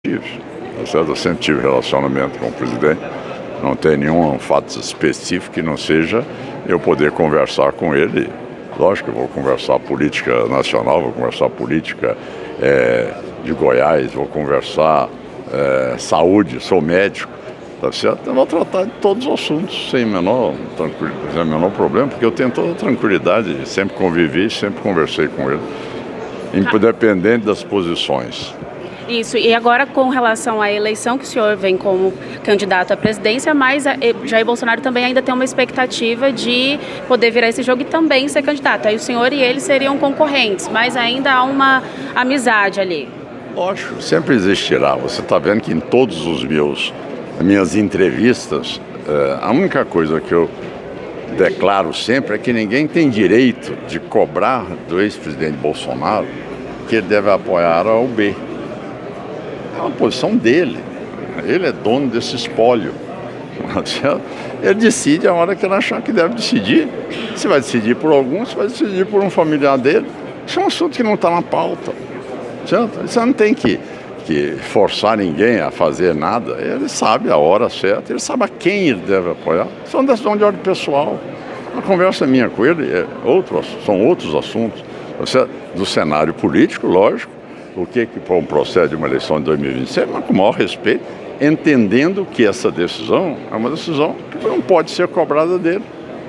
Eu sempre tive relacionamento com o presidente, não tem nenhum fato específico que não seja eu poder conversar com ele. Lógico que eu vou conversar política nacional, vou conversar política de Goiás, vou conversar saúde, sou médico, tá certo? Eu vou tratar de todos os assuntos sem menor problema, porque eu tenho toda a tranquilidade, sempre convivi, sempre conversei com ele, independente das posições. Isso, e agora com relação à eleição que o senhor vem como candidato à presidência, mas Jair Bolsonaro também ainda tem uma expectativa de poder virar esse jogo e também ser candidato. Aí o senhor e ele seriam concorrentes, mas ainda há uma amizade ali. Lógico, sempre existirá. Você está vendo que em todos as minhas entrevistas, a única coisa que eu declaro sempre é que ninguém tem direito de cobrar do ex-presidente Bolsonaro que ele deve apoiar a UB. É uma posição dele. Ele é dono desse espólio. Ele decide a hora que ele achar que deve decidir. Se vai decidir por algum, se vai decidir por um familiar dele. Isso é um assunto que não está na pauta. Certo? Você não tem que forçar ninguém a fazer nada. Ele sabe a hora certa, ele sabe a quem ele deve apoiar. Isso é uma decisão de ordem pessoal. A conversa minha com ele são outros assuntos. Do cenário político, lógico. O que procede uma eleição de 2026, mas com o maior respeito, entendendo que essa decisão é uma decisão que não pode ser cobrada dele.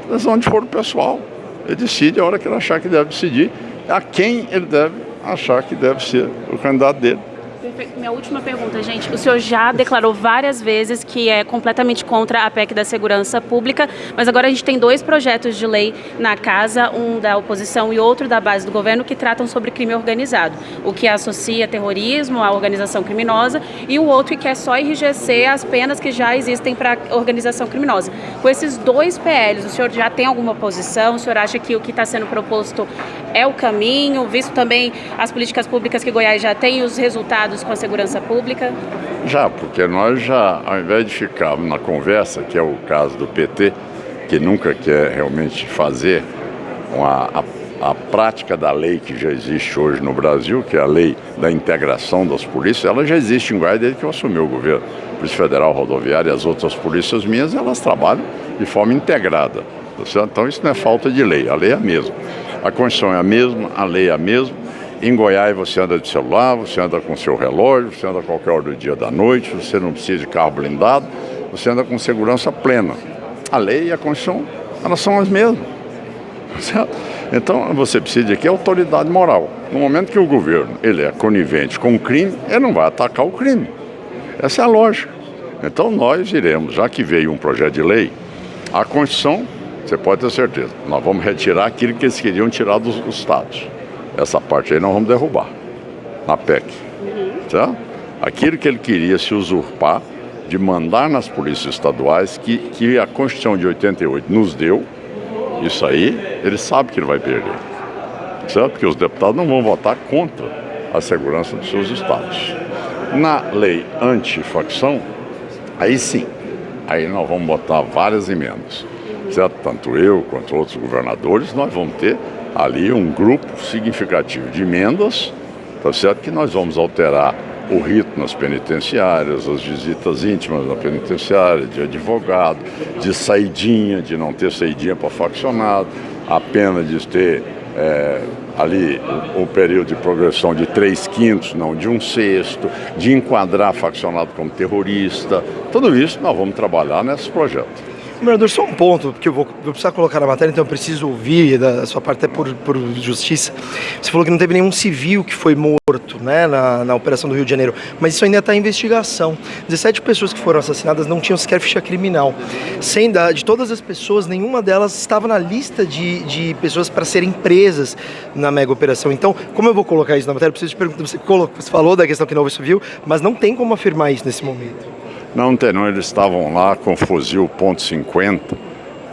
É decisão de foro pessoal. Ele decide a hora que ele achar que deve decidir, a quem ele deve achar que deve ser o candidato dele. Perfeito. Minha última pergunta, gente. O senhor já declarou várias vezes que é completamente contra a PEC da segurança pública, mas agora a gente tem dois projetos de lei na casa, um da oposição e outro da base do governo, que tratam sobre crime organizado, o que associa terrorismo à organização criminosa, e o outro que quer só enrijecer as penas que já existem para a organização criminosa. Com esses dois PLs, o senhor já tem alguma posição? O senhor acha que o que está sendo proposto é o caminho, visto também as políticas públicas que Goiás já tem e os resultados com a segurança pública? Já, porque nós já, ao invés de ficarmos na conversa, que é o caso do PT, que nunca quer realmente fazer a prática da lei que já existe hoje no Brasil, que é a lei da integração das polícias, ela já existe em Goiás desde que eu assumi o governo. A Polícia Federal Rodoviária e as outras polícias minhas, elas trabalham de forma integrada. Então isso não é falta de lei, a lei é a mesma. A Constituição é a mesma, a lei é a mesma. Em Goiás você anda de celular, você anda com seu relógio, você anda a qualquer hora do dia da noite, você não precisa de carro blindado, você anda com segurança plena. A lei e a Constituição, elas são as mesmas. Certo? Então você precisa de que autoridade moral. No momento que o governo ele é conivente com o crime, ele não vai atacar o crime. Essa é a lógica. Então nós iremos, já que veio um projeto de lei, a Constituição, você pode ter certeza, nós vamos retirar aquilo que eles queriam tirar dos estados. Essa parte aí nós vamos derrubar na PEC. Tá? Aquilo que ele queria se usurpar de mandar nas polícias estaduais que a Constituição de 88 nos deu, isso aí ele sabe que ele vai perder. Certo? Porque os deputados não vão votar contra a segurança dos seus estados. Na lei antifacção, aí sim, aí nós vamos botar várias emendas. Certo? Tanto eu quanto outros governadores, nós vamos ter ali um grupo significativo de emendas, tá certo? Que nós vamos alterar o rito nas penitenciárias, as visitas íntimas na penitenciária, de advogado, de saidinha, de não ter saidinha para faccionado, a pena de ter ali o período de progressão de 3/5, não de 1/6, de enquadrar faccionado como terrorista. Tudo isso nós vamos trabalhar nesse projeto. Governador, só um ponto, porque eu vou precisar colocar na matéria, então eu preciso ouvir da sua parte, até por justiça. Você falou que não teve nenhum civil que foi morto, né, na operação do Rio de Janeiro, mas isso ainda está em investigação. 17 pessoas que foram assassinadas não tinham sequer ficha criminal. De todas as pessoas, nenhuma delas estava na lista de pessoas para serem presas na mega operação. Então, como eu vou colocar isso na matéria, eu preciso te perguntar, você falou da questão que não houve civil, mas não tem como afirmar isso nesse momento. Não tem não, eles estavam lá com fuzil .50,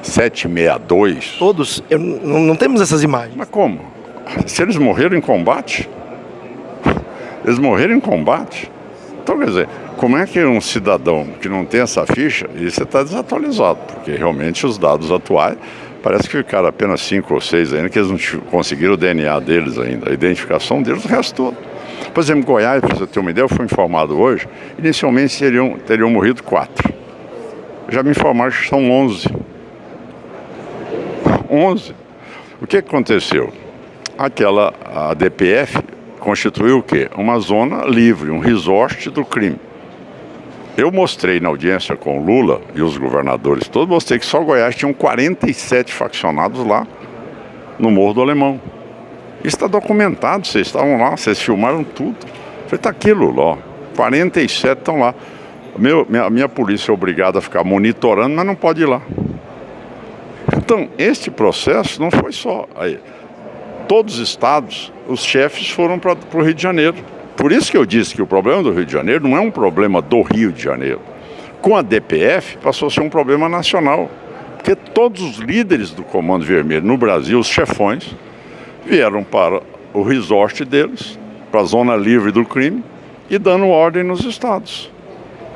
762. Todos? Não temos essas imagens. Mas como? Se eles morreram em combate? Eles morreram em combate? Então, quer dizer, como é que um cidadão que não tem essa ficha, e você está desatualizado, porque realmente os dados atuais, parece que ficaram apenas 5 ou 6 ainda, que eles não conseguiram o DNA deles ainda, a identificação deles, o resto todo. Por exemplo, Goiás, para você ter uma ideia, eu fui informado hoje, inicialmente teriam morrido 4. Já me informaram que são 11. 11. O que aconteceu? A DPF constituiu o quê? Uma zona livre, um resort do crime. Eu mostrei na audiência com o Lula e os governadores todos, mostrei que só Goiás tinham 47 faccionados lá no Morro do Alemão. Isso está documentado, vocês estavam lá, vocês filmaram tudo. Eu falei, está aqui, Lula, ó, 47 estão lá. A minha polícia é obrigada a ficar monitorando, mas não pode ir lá. Então, este processo não foi só aí. Todos os estados, os chefes foram para o Rio de Janeiro. Por isso que eu disse que o problema do Rio de Janeiro não é um problema do Rio de Janeiro. Com a DPF, passou a ser um problema nacional. Porque todos os líderes do Comando Vermelho no Brasil, os chefões, vieram para o resort deles, para a zona livre do crime, e dando ordem nos estados.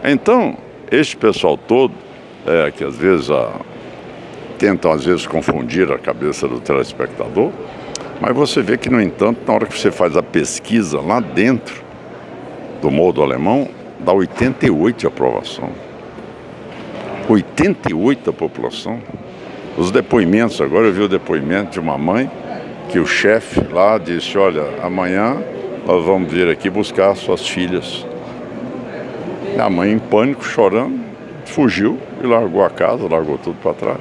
Então, este pessoal todo, que às vezes tentam confundir a cabeça do telespectador, mas você vê que, no entanto, na hora que você faz a pesquisa lá dentro do Morro do Alemão, dá 88 de aprovação. 88 da população. Os depoimentos, agora eu vi o depoimento de uma mãe, que o chefe lá disse, olha, amanhã nós vamos vir aqui buscar suas filhas. E a mãe, em pânico, chorando, fugiu e largou a casa, largou tudo para trás.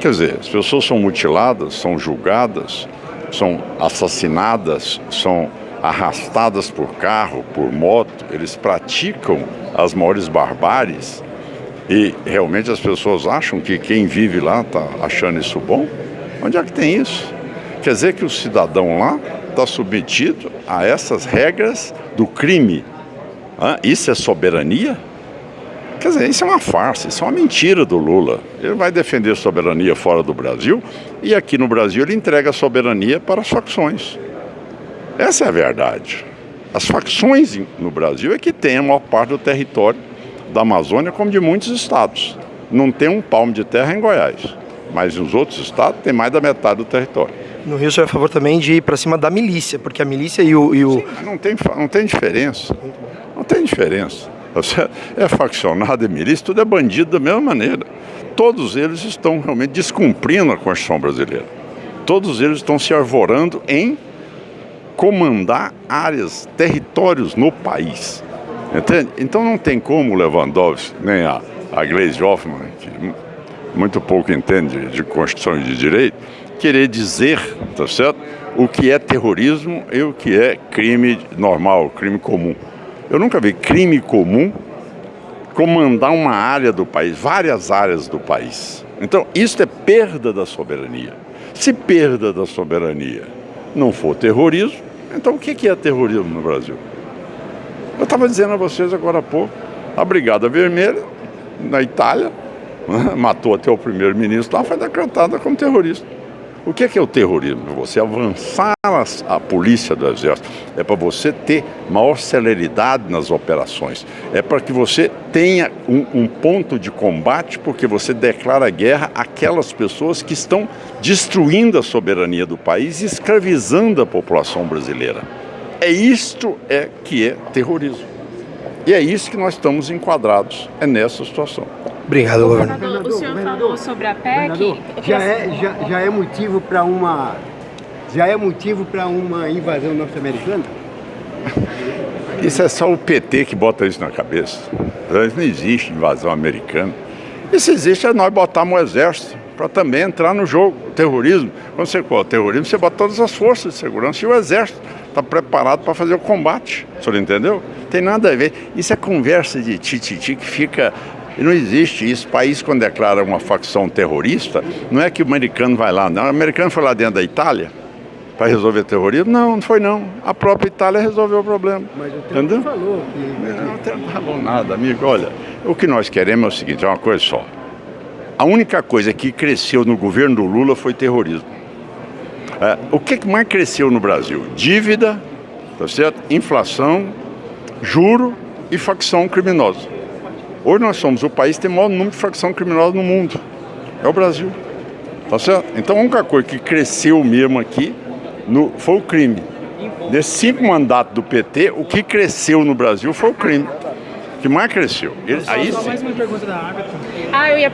Quer dizer, as pessoas são mutiladas, são julgadas, são assassinadas, são arrastadas por carro, por moto, eles praticam as maiores barbáries e realmente as pessoas acham que quem vive lá está achando isso bom? Onde é que tem isso? Quer dizer que o cidadão lá está submetido a essas regras do crime. Isso é soberania? Quer dizer, isso é uma farsa, isso é uma mentira do Lula. Ele vai defender soberania fora do Brasil e aqui no Brasil ele entrega a soberania para as facções. Essa é a verdade. As facções no Brasil é que tem a maior parte do território da Amazônia, como de muitos estados. Não tem um palmo de terra em Goiás, mas nos outros estados tem mais da metade do território. No Rio, você é a favor também de ir para cima da milícia, porque a milícia e o... Sim, não tem diferença. Não tem diferença. Você é faccionado, é milícia, tudo é bandido da mesma maneira. Todos eles estão realmente descumprindo a Constituição brasileira. Todos eles estão se arvorando em comandar áreas, territórios no país. Entende? Então não tem como o Lewandowski, nem a Gleisi Hoffmann, que muito pouco entende de Constituição e de Direito, querer dizer, tá certo, o que é terrorismo e o que é crime normal, crime comum. Eu nunca vi crime comum comandar uma área do país, várias áreas do país. Então, isso é perda da soberania. Se perda da soberania não for terrorismo, então o que é terrorismo no Brasil? Eu estava dizendo a vocês agora há pouco, a Brigada Vermelha, na Itália, matou até o primeiro-ministro lá, foi decretada como terrorista. O que é o terrorismo? Você avançar a polícia do exército, é para você ter maior celeridade nas operações, é para que você tenha um ponto de combate, porque você declara guerra àquelas pessoas que estão destruindo a soberania do país e escravizando a população brasileira. Isto que é terrorismo. E é isso que nós estamos enquadrados, é nessa situação. Obrigado, governador. O senhor falou sobre a PEC. Já é motivo para uma invasão norte-americana? Isso é só o PT que bota isso na cabeça. Não existe invasão americana. Isso existe nós botarmos o exército para também entrar no jogo. O terrorismo, quando você fala terrorismo, você bota todas as forças de segurança e o exército está preparado para fazer o combate. O senhor entendeu? Tem nada a ver. Isso é conversa de tititi que fica... Não existe isso. O país, quando declara uma facção terrorista, não é que o americano vai lá, não. O americano foi lá dentro da Itália para resolver terrorismo? Não foi não. A própria Itália resolveu o problema. Mas o Trump falou que... Não falou nada, amigo. Olha, o que nós queremos é o seguinte, é uma coisa só. A única coisa que cresceu no governo do Lula foi terrorismo. O que mais cresceu no Brasil? Dívida, tá certo? Inflação, juro e facção criminosa. Hoje nós somos o país que tem o maior número de facção criminosa no mundo. É o Brasil. Tá certo? Então a única coisa que cresceu mesmo aqui foi o crime. Nesses 5 mandatos do PT, o que cresceu no Brasil foi o crime. O que mais cresceu. Aí Só sim. mais uma pergunta da Agatha. Eu ia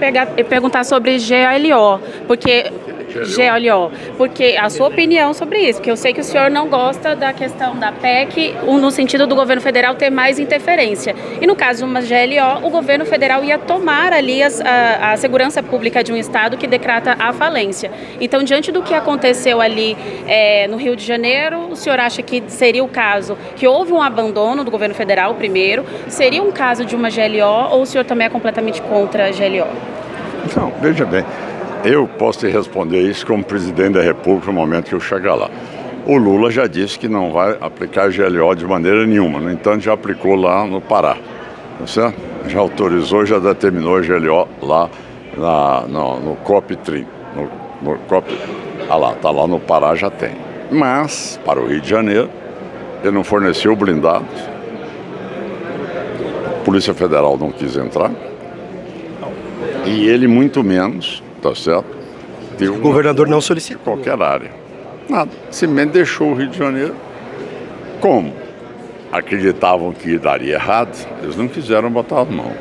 perguntar sobre GLO, porque a sua opinião sobre isso, porque eu sei que o senhor não gosta da questão da PEC, no sentido do governo federal ter mais interferência. E no caso de uma GLO, o governo federal ia tomar ali a segurança pública de um estado que decreta a falência. Então, diante do que aconteceu ali no Rio de Janeiro, o senhor acha que seria o caso que houve um abandono do governo federal primeiro? Seria um caso de uma GLO ou o senhor também é completamente contra a GLO? Não, veja bem. Eu posso te responder isso como presidente da República no momento que eu chegar lá. O Lula já disse que não vai aplicar GLO de maneira nenhuma, no entanto já aplicou lá no Pará, tá certo? Já autorizou, já determinou a GLO lá no COP30. No COP, tá lá no Pará já tem. Mas, para o Rio de Janeiro, ele não forneceu blindados. A Polícia Federal não quis entrar. E ele muito menos, tá certo? O governador não solicitou. Qualquer área. Nada. Simplesmente deixou o Rio de Janeiro. Como acreditavam que daria errado, eles não quiseram botar as mãos.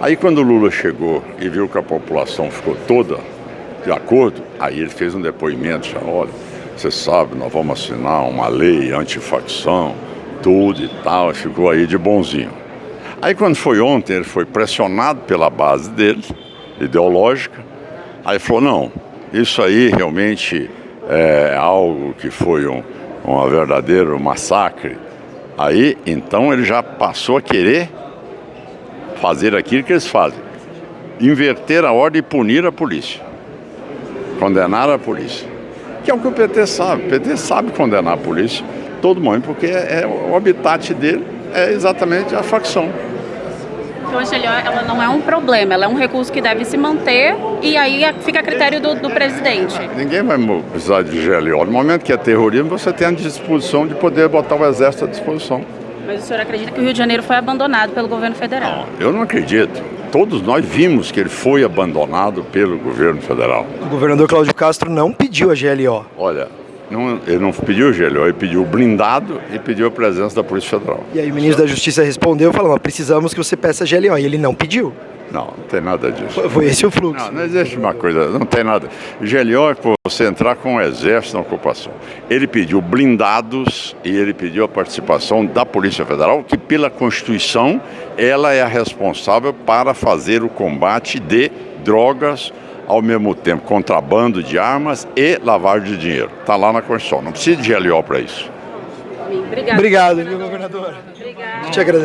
Aí quando o Lula chegou e viu que a população ficou toda de acordo, aí ele fez um depoimento, já, olha, você sabe, nós vamos assinar uma lei antifacção, tudo e tal, e ficou aí de bonzinho. Aí quando foi ontem, ele foi pressionado pela base dele, ideológica, aí falou, não, isso aí realmente é algo que foi um verdadeiro massacre. Aí, então, ele já passou a querer fazer aquilo que eles fazem, inverter a ordem e punir a polícia, condenar a polícia, que é o que o PT sabe. O PT sabe condenar a polícia, todo mundo, porque o habitat dele é exatamente a facção. Então a GLO ela não é um problema, ela é um recurso que deve se manter e aí fica a critério do presidente. Ninguém vai precisar de GLO. No momento que é terrorismo, você tem a disposição de poder botar o exército à disposição. Mas o senhor acredita que o Rio de Janeiro foi abandonado pelo governo federal? Não, eu não acredito. Todos nós vimos que ele foi abandonado pelo governo federal. O governador Cláudio Castro não pediu a GLO. Olha, ele não pediu o GLO, ele pediu o blindado e pediu a presença da Polícia Federal. E aí o ministro da Justiça respondeu falando, precisamos que você peça a GLO. E ele não pediu. Não tem nada disso. Foi esse o fluxo. Não existe uma coisa, não tem nada. GLO é para você entrar com o exército na ocupação. Ele pediu blindados e ele pediu a participação da Polícia Federal, que pela Constituição, ela é a responsável para fazer o combate de drogas, ao mesmo tempo contrabando de armas e lavagem de dinheiro. Está lá na Constituição, não precisa de GLO para isso. Obrigado. Obrigado, viu, governador? Obrigado. Te agradeço.